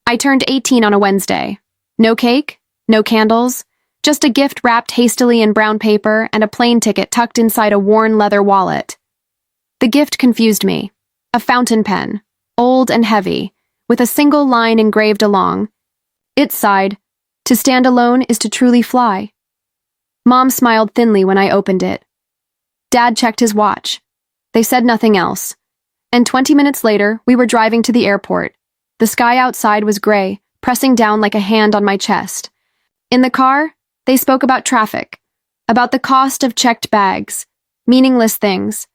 I turned 18 on a Wednesday. No cake, no candles, just a gift wrapped hastily in brown paper and a plane ticket tucked inside a worn leather wallet. The gift confused me. A fountain pen, old and heavy, with a single line engraved along. It sighed, "To stand alone is to truly fly." Mom smiled thinly when I opened it. Dad checked his watch. They said nothing else. And 20 minutes later, we were driving to the airport. The sky outside was gray, pressing down like a hand on my chest. In the car, they spoke about traffic, about the cost of checked bags, meaningless things,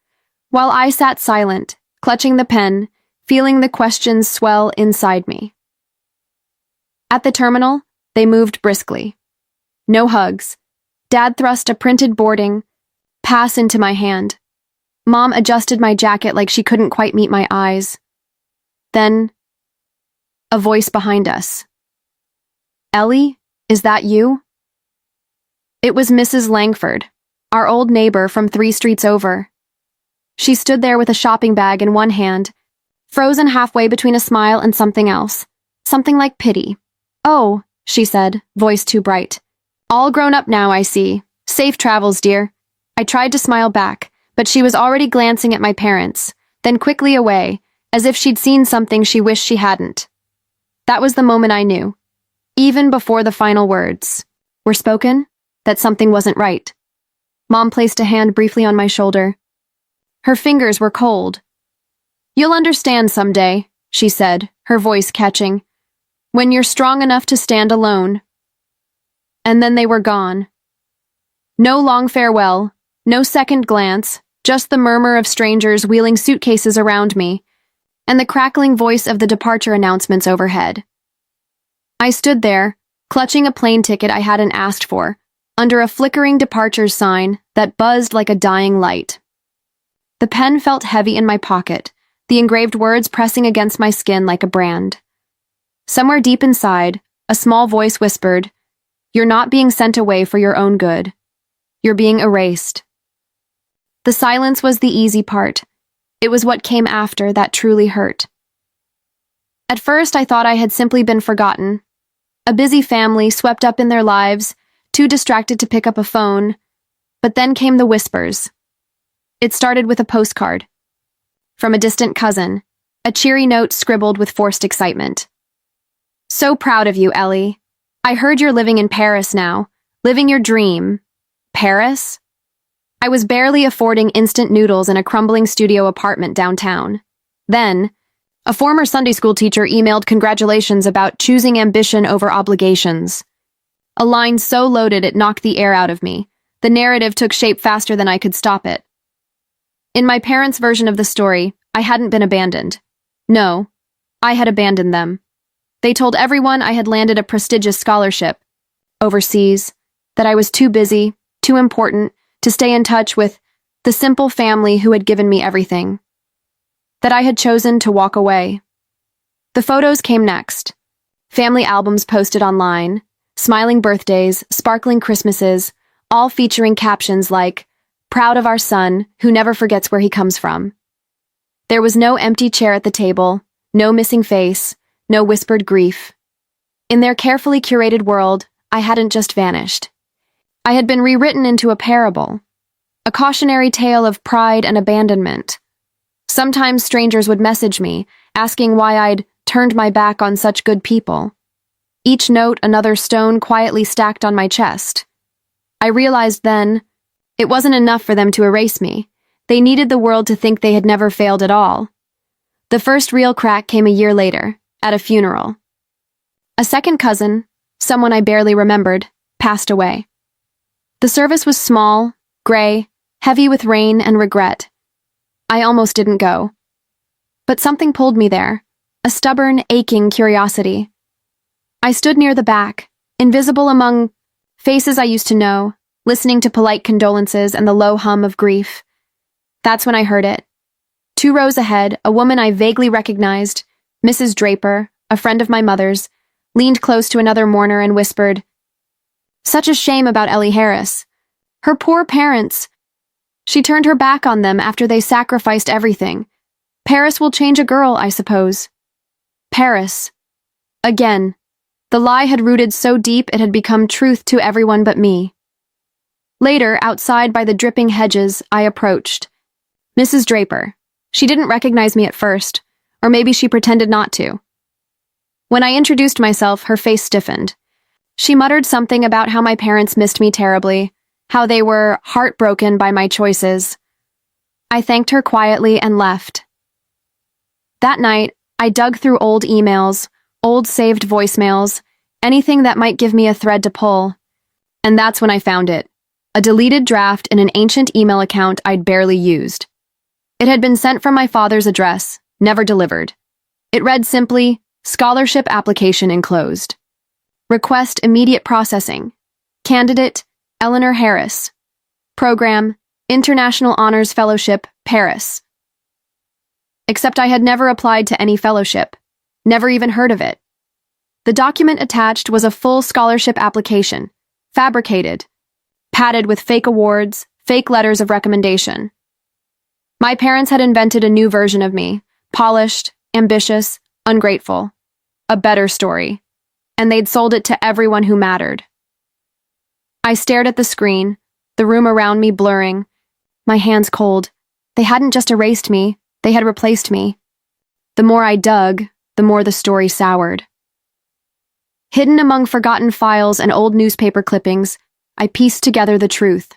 while I sat silent, clutching the pen, feeling the questions swell inside me. At the terminal, they moved briskly. No hugs. Dad thrust a printed boarding pass into my hand. Mom adjusted my jacket like she couldn't quite meet my eyes. Then, a voice behind us. "Ellie, is that you?" It was Mrs. Langford, our old neighbor from 3 streets over. She stood there with a shopping bag in one hand, frozen halfway between a smile and something else, something like pity. "Oh," she said, voice too bright. "All grown up now, I see. Safe travels, dear." I tried to smile back, but she was already glancing at my parents, then quickly away, as if she'd seen something she wished she hadn't. That was the moment I knew, even before the final words were spoken, that something wasn't right. Mom placed a hand briefly on my shoulder. Her fingers were cold. "You'll understand someday," she said, her voice catching, "when you're strong enough to stand alone." And then they were gone. No long farewell, no second glance, just the murmur of strangers wheeling suitcases around me, and the crackling voice of the departure announcements overhead. I stood there, clutching a plane ticket I hadn't asked for, under a flickering departures sign that buzzed like a dying light. The pen felt heavy in my pocket, the engraved words pressing against my skin like a brand. Somewhere deep inside, a small voice whispered, "You're not being sent away for your own good. You're being erased." The silence was the easy part. It was what came after that truly hurt. At first, I thought I had simply been forgotten. A busy family swept up in their lives, too distracted to pick up a phone. But then came the whispers. It started with a postcard. From a distant cousin, a cheery note scribbled with forced excitement. "So proud of you, Ellie. I heard you're living in Paris now, living your dream." Paris? I was barely affording instant noodles in a crumbling studio apartment downtown. Then, a former Sunday school teacher emailed congratulations about choosing ambition over obligations. A line so loaded it knocked the air out of me. The narrative took shape faster than I could stop it. In my parents' version of the story, I hadn't been abandoned. No, I had abandoned them. They told everyone I had landed a prestigious scholarship overseas, that I was too busy, too important, to stay in touch with the simple family who had given me everything. That I had chosen to walk away. The photos came next. Family albums posted online, smiling birthdays, sparkling Christmases, all featuring captions like, "Proud of our son, who never forgets where he comes from." There was no empty chair at the table, no missing face, no whispered grief. In their carefully curated world, I hadn't just vanished. I had been rewritten into a parable, a cautionary tale of pride and abandonment. Sometimes strangers would message me, asking why I'd turned my back on such good people. Each note another stone quietly stacked on my chest. I realized then, it wasn't enough for them to erase me. They needed the world to think they had never failed at all. The first real crack came a year later, at a funeral. A second cousin, someone I barely remembered, passed away. The service was small, gray, heavy with rain and regret. I almost didn't go. But something pulled me there, a stubborn, aching curiosity. I stood near the back, invisible among faces I used to know, listening to polite condolences and the low hum of grief. That's when I heard it. 2 rows ahead, a woman I vaguely recognized, Mrs. Draper, a friend of my mother's, leaned close to another mourner and whispered, "Such a shame about Ellie Harris. Her poor parents. She turned her back on them after they sacrificed everything. Paris will change a girl, I suppose." Paris. Again, the lie had rooted so deep it had become truth to everyone but me. Later, outside by the dripping hedges, I approached. Mrs. Draper. She didn't recognize me at first, or maybe she pretended not to. When I introduced myself, her face stiffened. She muttered something about how my parents missed me terribly, how they were heartbroken by my choices. I thanked her quietly and left. That night, I dug through old emails, old saved voicemails, anything that might give me a thread to pull. And that's when I found it. A deleted draft in an ancient email account I'd barely used. It had been sent from my father's address, never delivered. It read simply, "Scholarship application enclosed. Request immediate processing. Candidate, Eleanor Harris. Program, International Honors Fellowship, Paris." Except I had never applied to any fellowship, never even heard of it. The document attached was a full scholarship application, fabricated, padded with fake awards, fake letters of recommendation. My parents had invented a new version of me, polished, ambitious, ungrateful. A better story. And they'd sold it to everyone who mattered. I stared at the screen, the room around me blurring, my hands cold. They hadn't just erased me, they had replaced me. The more I dug, the more the story soured. Hidden among forgotten files and old newspaper clippings, I pieced together the truth.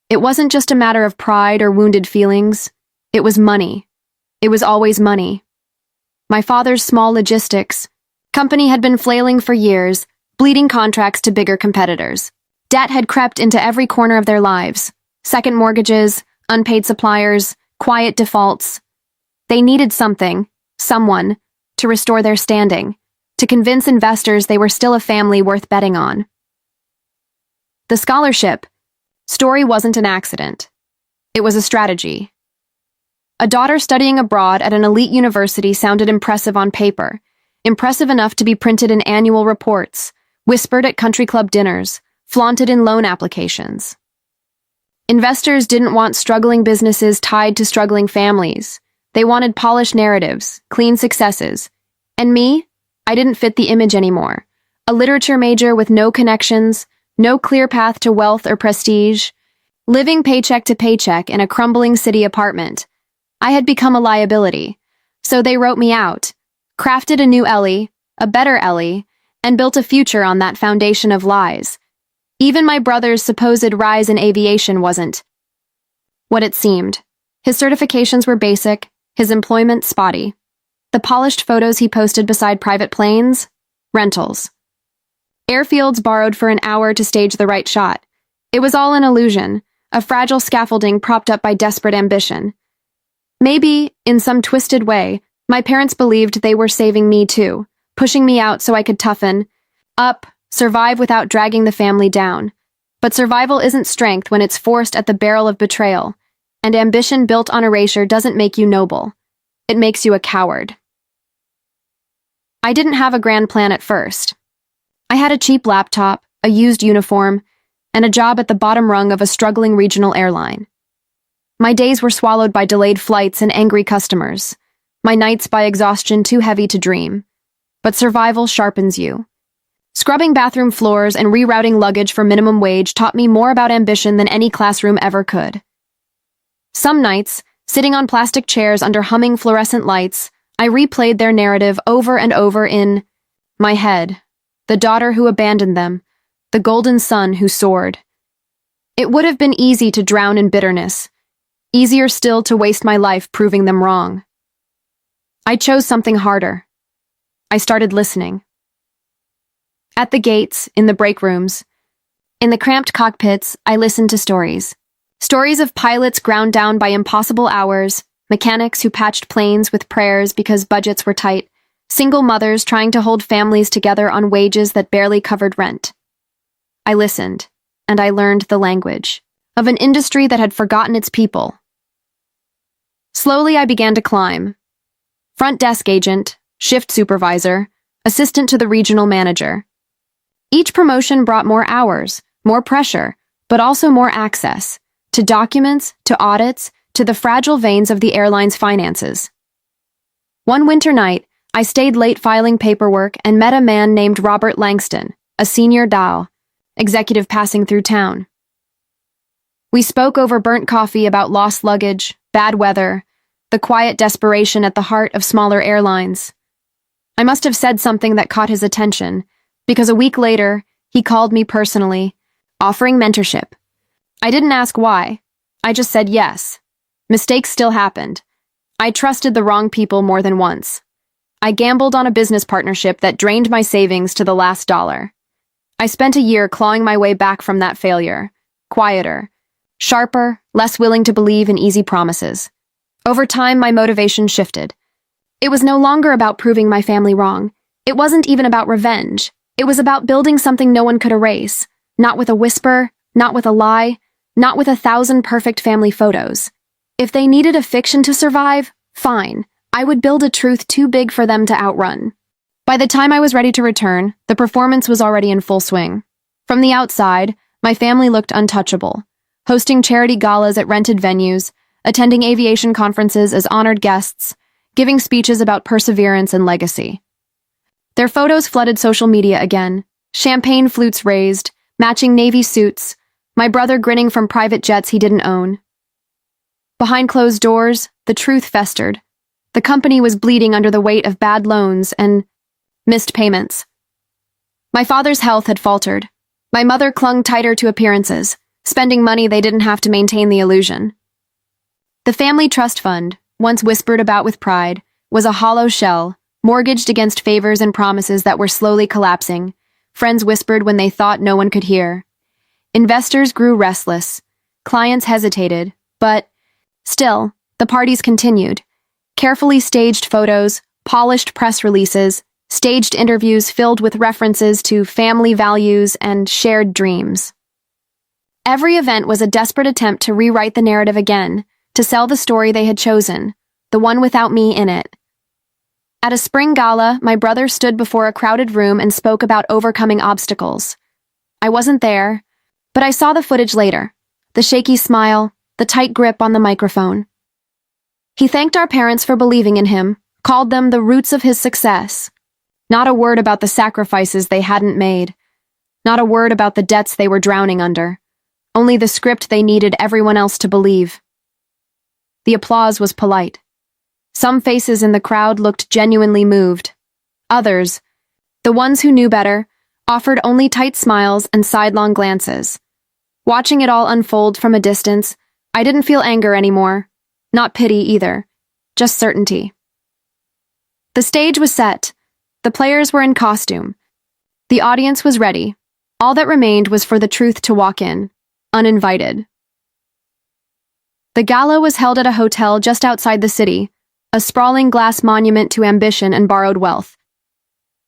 It wasn't just a matter of pride or wounded feelings. It was money. It was always money. My father's small logistics company had been flailing for years, bleeding contracts to bigger competitors. Debt had crept into every corner of their lives. Second mortgages, unpaid suppliers, quiet defaults. They needed something, someone, to restore their standing, to convince investors they were still a family worth betting on. The scholarship story wasn't an accident. It was a strategy. A daughter studying abroad at an elite university sounded impressive on paper, impressive enough to be printed in annual reports, whispered at country club dinners, flaunted in loan applications. Investors didn't want struggling businesses tied to struggling families. They wanted polished narratives, clean successes. And me? I didn't fit the image anymore. A literature major with no connections, no clear path to wealth or prestige, living paycheck to paycheck in a crumbling city apartment. I had become a liability. So they wrote me out, crafted a new Ellie, a better Ellie, and built a future on that foundation of lies. Even my brother's supposed rise in aviation wasn't what it seemed. His certifications were basic, his employment spotty. The polished photos he posted beside private planes? Rentals. Airfields borrowed for an hour to stage the right shot. It was all an illusion, a fragile scaffolding propped up by desperate ambition. Maybe, in some twisted way, my parents believed they were saving me too, pushing me out so I could toughen up, survive without dragging the family down. But survival isn't strength when it's forced at the barrel of betrayal, and ambition built on erasure doesn't make you noble. It makes you a coward. I didn't have a grand plan at first. I had a cheap laptop, a used uniform, and a job at the bottom rung of a struggling regional airline. My days were swallowed by delayed flights and angry customers, my nights by exhaustion too heavy to dream. But survival sharpens you. Scrubbing bathroom floors and rerouting luggage for minimum wage taught me more about ambition than any classroom ever could. Some nights, sitting on plastic chairs under humming fluorescent lights, I replayed their narrative over and over in my head. The daughter who abandoned them, the golden son who soared. It would have been easy to drown in bitterness, easier still to waste my life proving them wrong. I chose something harder. I started listening. At the gates, in the break rooms, in the cramped cockpits, I listened to stories. Stories of pilots ground down by impossible hours, mechanics who patched planes with prayers because budgets were tight, single mothers trying to hold families together on wages that barely covered rent. I listened, and I learned the language of an industry that had forgotten its people. Slowly I began to climb. Front desk agent, shift supervisor, assistant to the regional manager. Each promotion brought more hours, more pressure, but also more access to documents, to audits, to the fragile veins of the airline's finances. One winter night, I stayed late filing paperwork and met a man named Robert Langston, a senior Dow, executive passing through town. We spoke over burnt coffee about lost luggage, bad weather, the quiet desperation at the heart of smaller airlines. I must have said something that caught his attention, because a week later, he called me personally, offering mentorship. I didn't ask why. I just said yes. Mistakes still happened. I trusted the wrong people more than once. I gambled on a business partnership that drained my savings to the last dollar. I spent a year clawing my way back from that failure, quieter, sharper, less willing to believe in easy promises. Over time, my motivation shifted. It was no longer about proving my family wrong. It wasn't even about revenge. It was about building something no one could erase, not with a whisper, not with a lie, not with 1,000 perfect family photos. If they needed a fiction to survive, fine. I would build a truth too big for them to outrun. By the time I was ready to return, the performance was already in full swing. From the outside, my family looked untouchable, hosting charity galas at rented venues, attending aviation conferences as honored guests, giving speeches about perseverance and legacy. Their photos flooded social media again, champagne flutes raised, matching Navy suits, my brother grinning from private jets he didn't own. Behind closed doors, the truth festered. The company was bleeding under the weight of bad loans and missed payments. My father's health had faltered. My mother clung tighter to appearances, spending money they didn't have to maintain the illusion. The family trust fund, once whispered about with pride, was a hollow shell, mortgaged against favors and promises that were slowly collapsing. Friends whispered when they thought no one could hear. Investors grew restless. Clients hesitated, but still, the parties continued. Carefully staged photos, polished press releases, staged interviews filled with references to family values and shared dreams. Every event was a desperate attempt to rewrite the narrative again, to sell the story they had chosen, the one without me in it. At a spring gala, my brother stood before a crowded room and spoke about overcoming obstacles. I wasn't there, but I saw the footage later, the shaky smile, the tight grip on the microphone. He thanked our parents for believing in him, called them the roots of his success. Not a word about the sacrifices they hadn't made. Not a word about the debts they were drowning under. Only the script they needed everyone else to believe. The applause was polite. Some faces in the crowd looked genuinely moved. Others, the ones who knew better, offered only tight smiles and sidelong glances. Watching it all unfold from a distance, I didn't feel anger anymore. Not pity either. Just certainty. The stage was set. The players were in costume. The audience was ready. All that remained was for the truth to walk in, uninvited. The gala was held at a hotel just outside the city, a sprawling glass monument to ambition and borrowed wealth.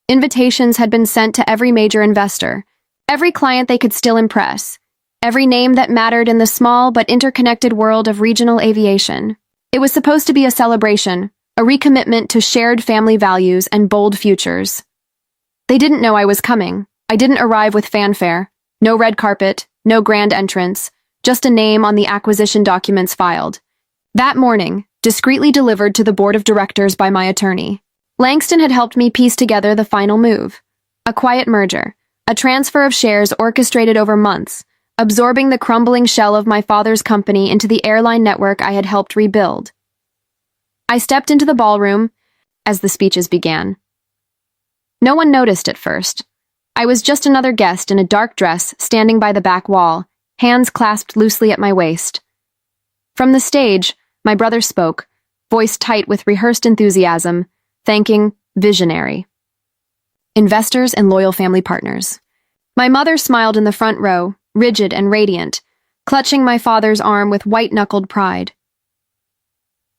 Invitations had been sent to every major investor, every client they could still impress, every name that mattered in the small but interconnected world of regional aviation. It was supposed to be a celebration, a recommitment to shared family values and bold futures. They didn't know I was coming. I didn't arrive with fanfare. No red carpet, no grand entrance, just a name on the acquisition documents filed. That morning, discreetly delivered to the board of directors by my attorney, Langston had helped me piece together the final move. A quiet merger, a transfer of shares orchestrated over months, absorbing the crumbling shell of my father's company into the airline network I had helped rebuild. I stepped into the ballroom as the speeches began. No one noticed at first. I was just another guest in a dark dress standing by the back wall, hands clasped loosely at my waist. From the stage, my brother spoke, voice tight with rehearsed enthusiasm, thanking visionary investors and loyal family partners. My mother smiled in the front row, rigid and radiant, clutching my father's arm with white-knuckled pride.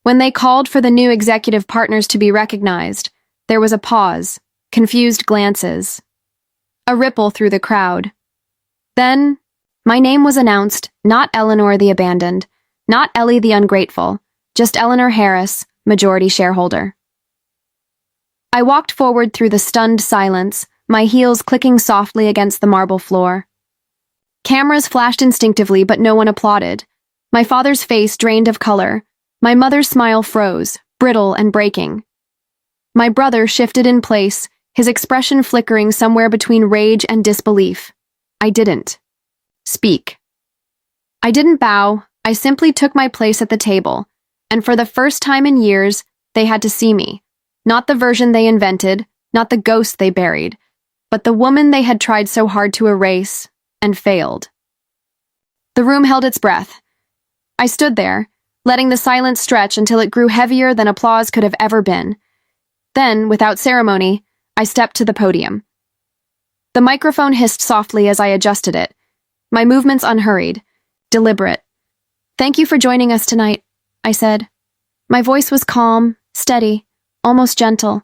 When they called for the new executive partners to be recognized, there was a pause, confused glances, a ripple through the crowd. Then, my name was announced, not Eleanor the abandoned, not Ellie the ungrateful, just Eleanor Harris, majority shareholder. I walked forward through the stunned silence, my heels clicking softly against the marble floor. Cameras flashed instinctively, but no one applauded. My father's face drained of color. My mother's smile froze, brittle and breaking. My brother shifted in place, his expression flickering somewhere between rage and disbelief. I didn't speak. I didn't bow, I simply took my place at the table, and for the first time in years, they had to see me. Not the version they invented, not the ghost they buried, but the woman they had tried so hard to erase and failed. The room held its breath. I stood there, letting the silence stretch until it grew heavier than applause could have ever been. Then, without ceremony, I stepped to the podium. The microphone hissed softly as I adjusted it, my movements unhurried, deliberate. "Thank you for joining us tonight," I said. My voice was calm, steady, almost gentle.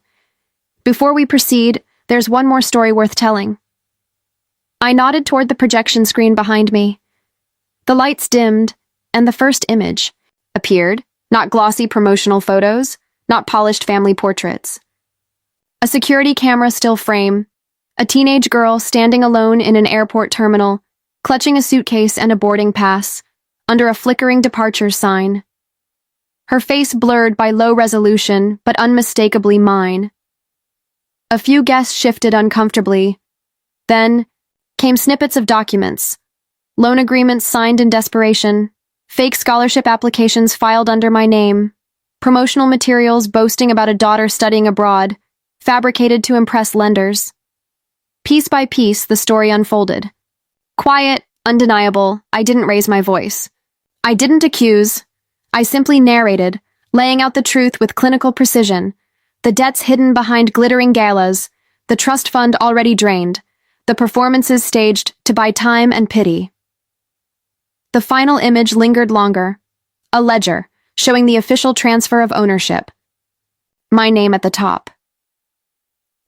"Before we proceed, there's one more story worth telling." I nodded toward the projection screen behind me. The lights dimmed, and the first image appeared, not glossy promotional photos, not polished family portraits. A security camera still frame, a teenage girl standing alone in an airport terminal, clutching a suitcase and a boarding pass, under a flickering departure sign. Her face blurred by low resolution, but unmistakably mine. A few guests shifted uncomfortably. Then came snippets of documents, loan agreements signed in desperation, fake scholarship applications filed under my name, promotional materials boasting about a daughter studying abroad, fabricated to impress lenders. Piece by piece, the story unfolded. Quiet, undeniable, I didn't raise my voice. I didn't accuse. I simply narrated, laying out the truth with clinical precision. The debts hidden behind glittering galas, the trust fund already drained, the performances staged to buy time and pity. The final image lingered longer, a ledger showing the official transfer of ownership. My name at the top.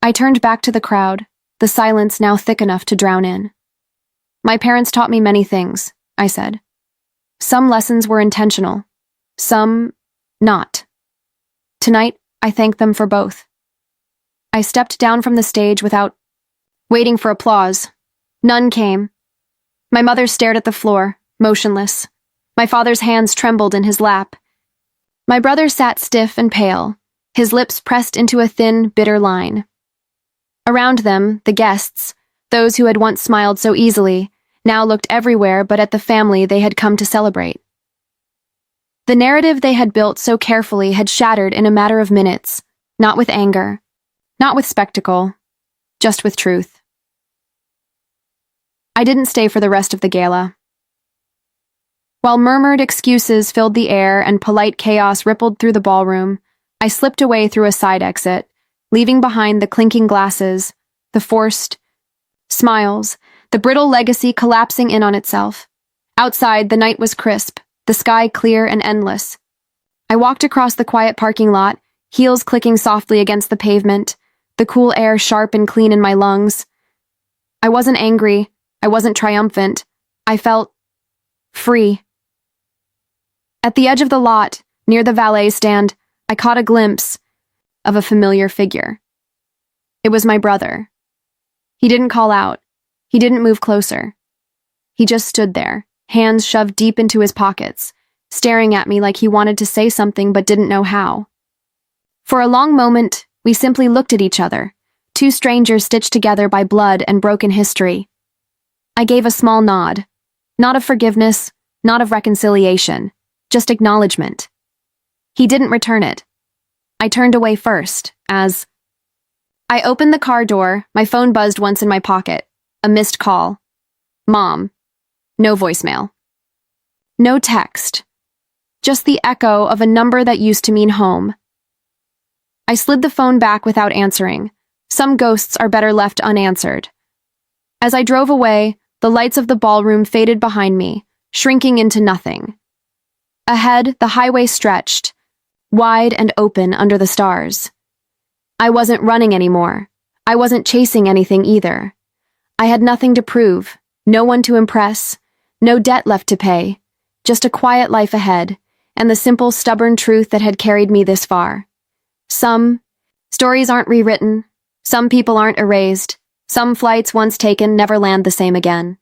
I turned back to the crowd, the silence now thick enough to drown in. "My parents taught me many things," I said. "Some lessons were intentional, some not. Tonight, I thank them for both." I stepped down from the stage without waiting for applause. None came. My mother stared at the floor, motionless. My father's hands trembled in his lap. My brother sat stiff and pale, his lips pressed into a thin, bitter line. Around them, the guests, those who had once smiled so easily, now looked everywhere but at the family they had come to celebrate. The narrative they had built so carefully had shattered in a matter of minutes, not with anger, not with spectacle, just with truth. I didn't stay for the rest of the gala. While murmured excuses filled the air and polite chaos rippled through the ballroom, I slipped away through a side exit, leaving behind the clinking glasses, the forced smiles, the brittle legacy collapsing in on itself. Outside, the night was crisp, the sky clear and endless. I walked across the quiet parking lot, heels clicking softly against the pavement, the cool air sharp and clean in my lungs. I wasn't angry, I wasn't triumphant. I felt free. At the edge of the lot, near the valet stand, I caught a glimpse of a familiar figure. It was my brother. He didn't call out. He didn't move closer. He just stood there, hands shoved deep into his pockets, staring at me like he wanted to say something but didn't know how. For a long moment, we simply looked at each other, two strangers stitched together by blood and broken history. I gave a small nod, not of forgiveness, not of reconciliation, just acknowledgement. He didn't return it. I turned away first, as I opened the car door, my phone buzzed once in my pocket. A missed call. Mom. No voicemail. No text. Just the echo of a number that used to mean home. I slid the phone back without answering. Some ghosts are better left unanswered. As I drove away, the lights of the ballroom faded behind me, shrinking into nothing. Ahead, the highway stretched, wide and open under the stars. I wasn't running anymore. I wasn't chasing anything either. I had nothing to prove, no one to impress, no debt left to pay, just a quiet life ahead, and the simple, stubborn truth that had carried me this far. Some stories aren't rewritten, some people aren't erased, some flights once taken never land the same again.